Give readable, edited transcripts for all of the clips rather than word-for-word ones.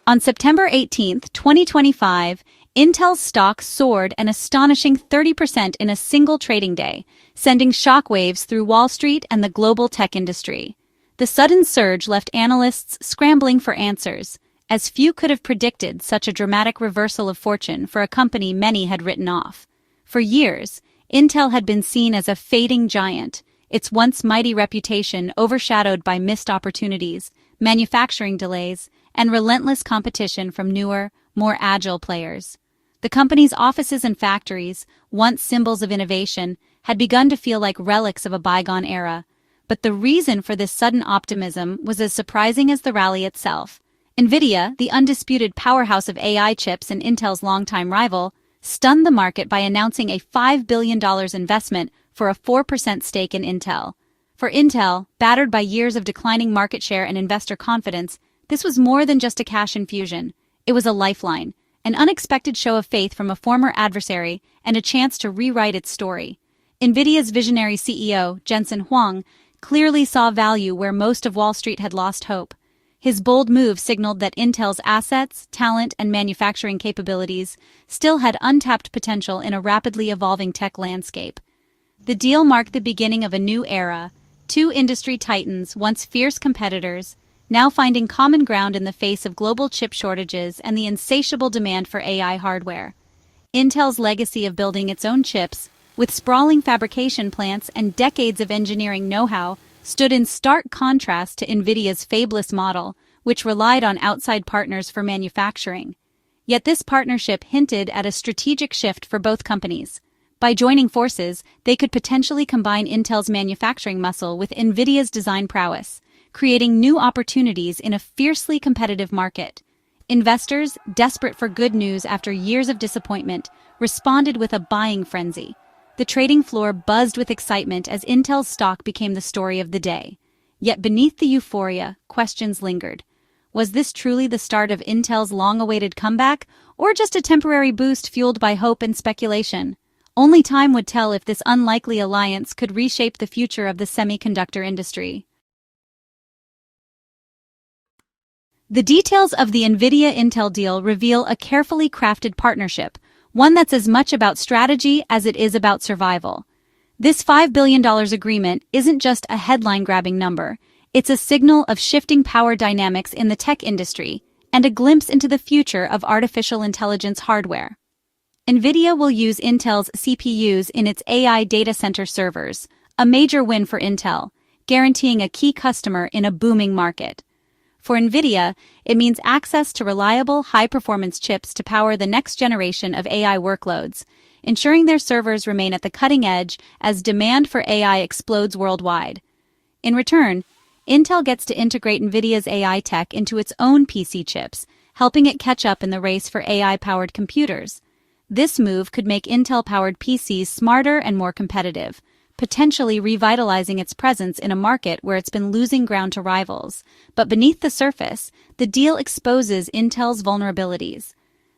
On September 18, 2025, Intel's stock soared an astonishing 30% in a single trading day, sending shockwaves through Wall Street and the global tech industry. The sudden surge left analysts scrambling for answers, as few could have predicted such a dramatic reversal of fortune for a company many had written off. For years, Intel had been seen as a fading giant, its once mighty reputation overshadowed by missed opportunities, manufacturing delays, and relentless competition from newer, more agile players. The company's offices and factories, once symbols of innovation, had begun to feel like relics of a bygone era. But the reason for this sudden optimism was as surprising as the rally itself. Nvidia, the undisputed powerhouse of AI chips and Intel's longtime rival, stunned the market by announcing a $5 billion investment for a 4% stake in Intel. For Intel, battered by years of declining market share and investor confidence, this was more than just a cash infusion. It was a lifeline, an unexpected show of faith from a former adversary, and a chance to rewrite its story. Nvidia's visionary CEO, Jensen Huang, clearly saw value where most of Wall Street had lost hope. His bold move signaled that Intel's assets, talent, and manufacturing capabilities still had untapped potential in a rapidly evolving tech landscape. The deal marked the beginning of a new era, two industry titans, once fierce competitors, now finding common ground in the face of global chip shortages and the insatiable demand for AI hardware. Intel's legacy of building its own chips, with sprawling fabrication plants and decades of engineering know-how, stood in stark contrast to Nvidia's fabless model, which relied on outside partners for manufacturing. Yet this partnership hinted at a strategic shift for both companies. By joining forces, they could potentially combine Intel's manufacturing muscle with Nvidia's design prowess, creating new opportunities in a fiercely competitive market. Investors, desperate for good news after years of disappointment, responded with a buying frenzy. The trading floor buzzed with excitement as Intel's stock became the story of the day. Yet beneath the euphoria, questions lingered. Was this truly the start of Intel's long-awaited comeback, or just a temporary boost fueled by hope and speculation? Only time would tell if this unlikely alliance could reshape the future of the semiconductor industry. The details of the Nvidia-Intel deal reveal a carefully crafted partnership, one that's as much about strategy as it is about survival. This $5 billion agreement isn't just a headline-grabbing number. It's a signal of shifting power dynamics in the tech industry and a glimpse into the future of artificial intelligence hardware. Nvidia will use Intel's CPUs in its AI data center servers, a major win for Intel, guaranteeing a key customer in a booming market. For Nvidia, it means access to reliable, high-performance chips to power the next generation of AI workloads, ensuring their servers remain at the cutting edge as demand for AI explodes worldwide. In return, Intel gets to integrate Nvidia's AI tech into its own PC chips, helping it catch up in the race for AI-powered computers. This move could make Intel-powered PCs smarter and more competitive, potentially revitalizing its presence in a market where it's been losing ground to rivals. But beneath the surface, the deal exposes Intel's vulnerabilities.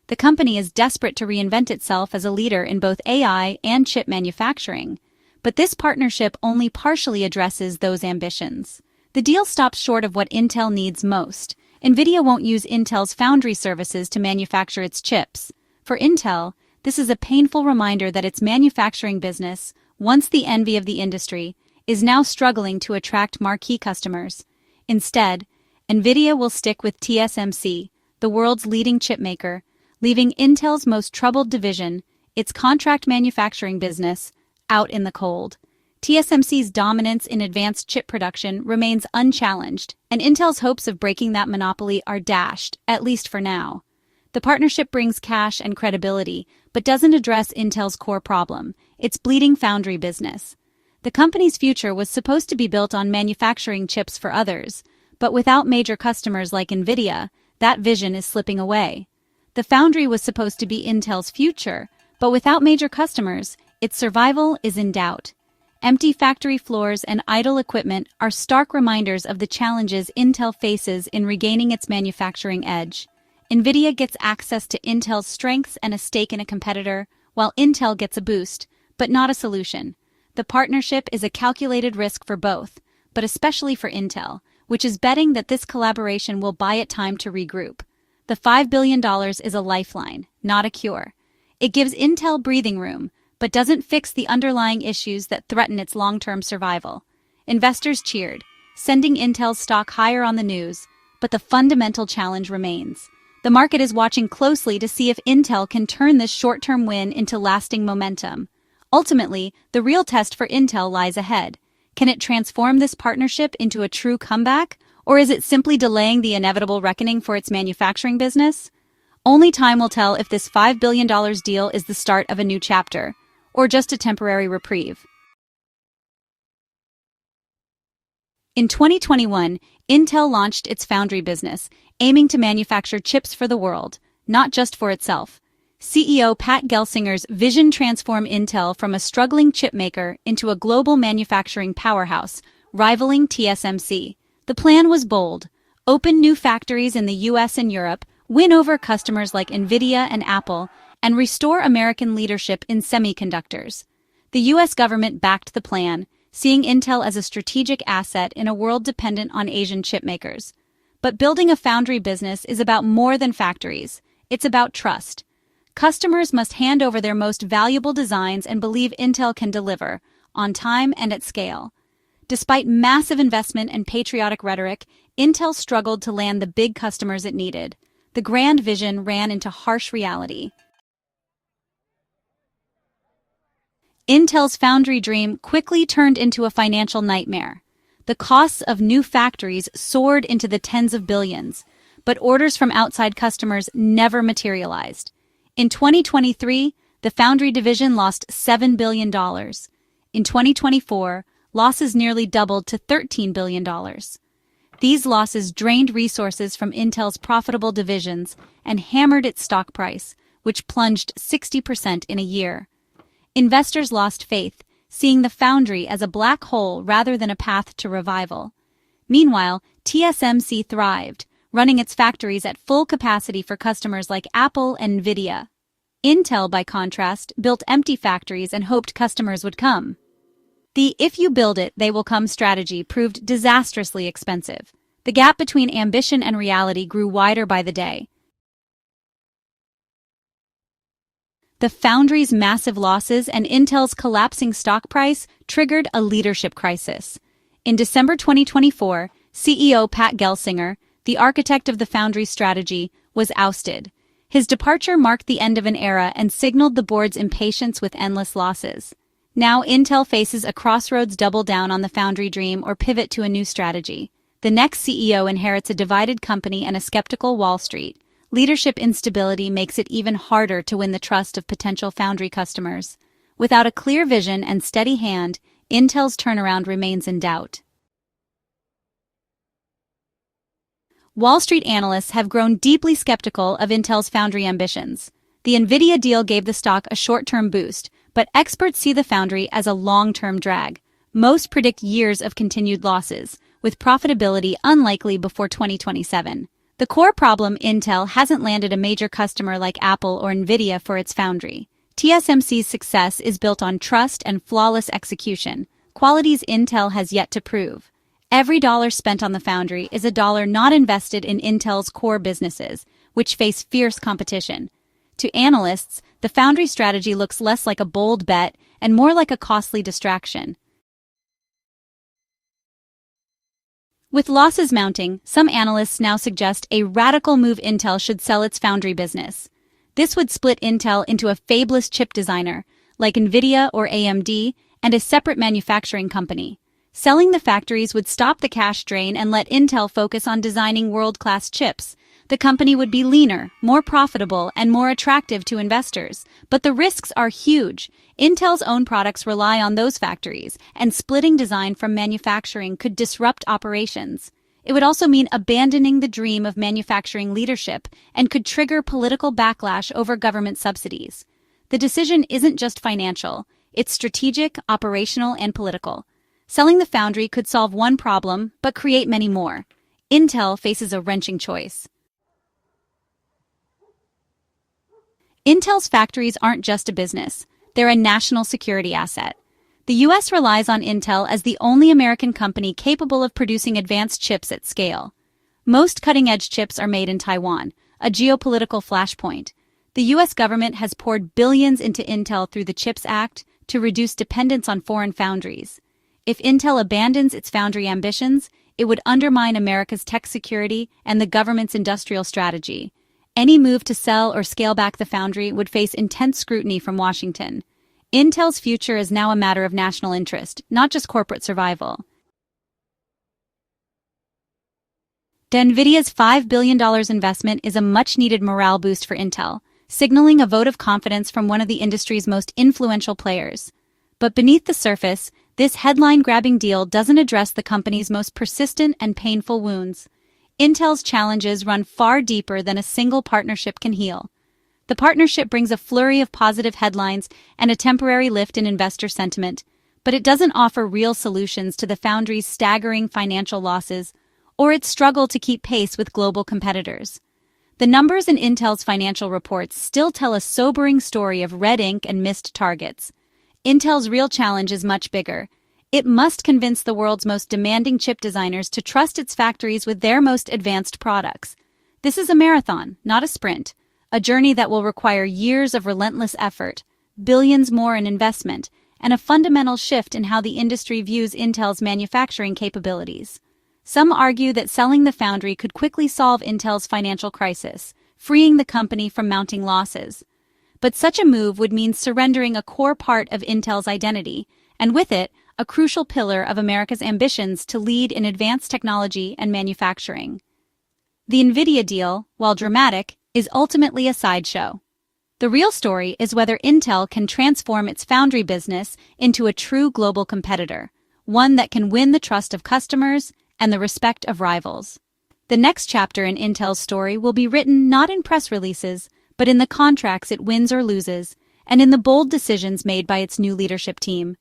The company is desperate to reinvent itself as a leader in both AI and chip manufacturing. But this partnership only partially addresses those ambitions. The deal stops short of what Intel needs most. Nvidia won't use Intel's Foundry Services to manufacture its chips. For Intel, this is a painful reminder that its manufacturing business, once the envy of the industry, is now struggling to attract marquee customers. Instead, Nvidia will stick with TSMC, the world's leading chipmaker, leaving Intel's most troubled division, its contract manufacturing business, out in the cold. TSMC's dominance in advanced chip production remains unchallenged, and Intel's hopes of breaking that monopoly are dashed, at least for now. The partnership brings cash and credibility, but doesn't address Intel's core problem, its bleeding foundry business. The company's future was supposed to be built on manufacturing chips for others, but without major customers like Nvidia, that vision is slipping away. The foundry was supposed to be Intel's future, but without major customers, its survival is in doubt. Empty factory floors and idle equipment are stark reminders of the challenges Intel faces in regaining its manufacturing edge. Nvidia gets access to Intel's strengths and a stake in a competitor, while Intel gets a boost, but not a solution. The partnership is a calculated risk for both, but especially for Intel, which is betting that this collaboration will buy it time to regroup. the $5 billion is a lifeline, not a cure. It gives Intel breathing room, but doesn't fix the underlying issues that threaten its long-term survival. Investors cheered, sending Intel's stock higher on the news, but the fundamental challenge remains. The market is watching closely to see if Intel can turn this short-term win into lasting momentum. Ultimately, the real test for Intel lies ahead. Can it transform this partnership into a true comeback, or is it simply delaying the inevitable reckoning for its manufacturing business? Only time will tell if this $5 billion deal is the start of a new chapter, or just a temporary reprieve. In 2021, Intel launched its Foundry business, aiming to manufacture chips for the world, not just for itself. CEO Pat Gelsinger's vision transformed Intel from a struggling chip maker into a global manufacturing powerhouse, rivaling TSMC. The plan was bold: open new factories in the US and Europe, win over customers like Nvidia and Apple, and restore American leadership in semiconductors. The US government backed the plan, seeing Intel as a strategic asset in a world dependent on Asian chipmakers. But building a foundry business is about more than factories. It's about trust. Customers must hand over their most valuable designs and believe Intel can deliver, on time and at scale. Despite massive investment and patriotic rhetoric, Intel struggled to land the big customers it needed. The grand vision ran into harsh reality. Intel's foundry dream quickly turned into a financial nightmare. The costs of new factories soared into the tens of billions, but orders from outside customers never materialized. In 2023, the foundry division lost $7 billion. In 2024, losses nearly doubled to $13 billion. These losses drained resources from Intel's profitable divisions and hammered its stock price, which plunged 60% in a year. Investors lost faith, seeing the foundry as a black hole rather than a path to revival. Meanwhile, TSMC thrived, running its factories at full capacity for customers like Apple and Nvidia. Intel, by contrast, built empty factories and hoped customers would come. The "if you build it, they will come" strategy proved disastrously expensive. The gap between ambition and reality grew wider by the day. The foundry's massive losses and Intel's collapsing stock price triggered a leadership crisis. In December 2024, CEO Pat Gelsinger, the architect of the foundry's strategy, was ousted. His departure marked the end of an era and signaled the board's impatience with endless losses. Now Intel faces a crossroads: double down on the foundry dream or pivot to a new strategy. The next CEO inherits a divided company and a skeptical Wall Street. Leadership instability makes it even harder to win the trust of potential foundry customers. Without a clear vision and steady hand, Intel's turnaround remains in doubt. Wall Street analysts have grown deeply skeptical of Intel's foundry ambitions. The Nvidia deal gave the stock a short-term boost, but experts see the foundry as a long-term drag. Most predict years of continued losses, with profitability unlikely before 2027. The core problem: Intel hasn't landed a major customer like Apple or Nvidia for its foundry. TSMC's success is built on trust and flawless execution, qualities Intel has yet to prove. Every dollar spent on the foundry is a dollar not invested in Intel's core businesses, which face fierce competition. To analysts, the foundry strategy looks less like a bold bet and more like a costly distraction. With losses mounting, some analysts now suggest a radical move: Intel should sell its foundry business. This would split Intel into a fabless chip designer, like Nvidia or AMD, and a separate manufacturing company. Selling the factories would stop the cash drain and let Intel focus on designing world-class chips. The company would be leaner, more profitable, and more attractive to investors. But the risks are huge. Intel's own products rely on those factories, and splitting design from manufacturing could disrupt operations. It would also mean abandoning the dream of manufacturing leadership and could trigger political backlash over government subsidies. The decision isn't just financial, it's strategic, operational, and political. Selling the foundry could solve one problem, but create many more. Intel faces a wrenching choice. Intel's factories aren't just a business, they're a national security asset. The U.S. relies on Intel as the only American company capable of producing advanced chips at scale. Most cutting-edge chips are made in Taiwan, a geopolitical flashpoint. The U.S. government has poured billions into Intel through the CHIPS Act to reduce dependence on foreign foundries. If Intel abandons its foundry ambitions, it would undermine America's tech security and the government's industrial strategy. Any move to sell or scale back the foundry would face intense scrutiny from Washington. Intel's future is now a matter of national interest, not just corporate survival. Nvidia's $5 billion investment is a much-needed morale boost for Intel, signaling a vote of confidence from one of the industry's most influential players. But beneath the surface, this headline-grabbing deal doesn't address the company's most persistent and painful wounds. Intel's challenges run far deeper than a single partnership can heal. The partnership brings a flurry of positive headlines and a temporary lift in investor sentiment, but it doesn't offer real solutions to the foundry's staggering financial losses or its struggle to keep pace with global competitors. The numbers in Intel's financial reports still tell a sobering story of red ink and missed targets. Intel's real challenge is much bigger. It must convince the world's most demanding chip designers to trust its factories with their most advanced products. This is a marathon, not a sprint, a journey that will require years of relentless effort, billions more in investment, and a fundamental shift in how the industry views Intel's manufacturing capabilities. Some argue that selling the foundry could quickly solve Intel's financial crisis, freeing the company from mounting losses. But such a move would mean surrendering a core part of Intel's identity, and with it, a crucial pillar of America's ambitions to lead in advanced technology and manufacturing. The Nvidia deal, while dramatic, is ultimately a sideshow. The real story is whether Intel can transform its foundry business into a true global competitor, one that can win the trust of customers and the respect of rivals. The next chapter in Intel's story will be written not in press releases, but in the contracts it wins or loses, and in the bold decisions made by its new leadership team.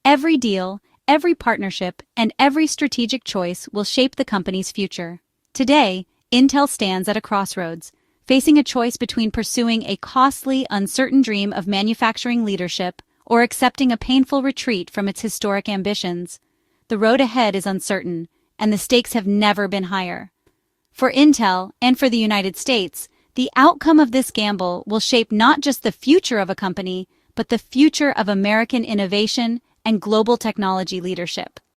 Every deal, every partnership, and every strategic choice will shape the company's future. Today, Intel stands at a crossroads, facing a choice between pursuing a costly, uncertain dream of manufacturing leadership or accepting a painful retreat from its historic ambitions. The road ahead is uncertain, and the stakes have never been higher. For Intel and for the United States, the outcome of this gamble will shape not just the future of a company, but the future of American innovation and global technology leadership.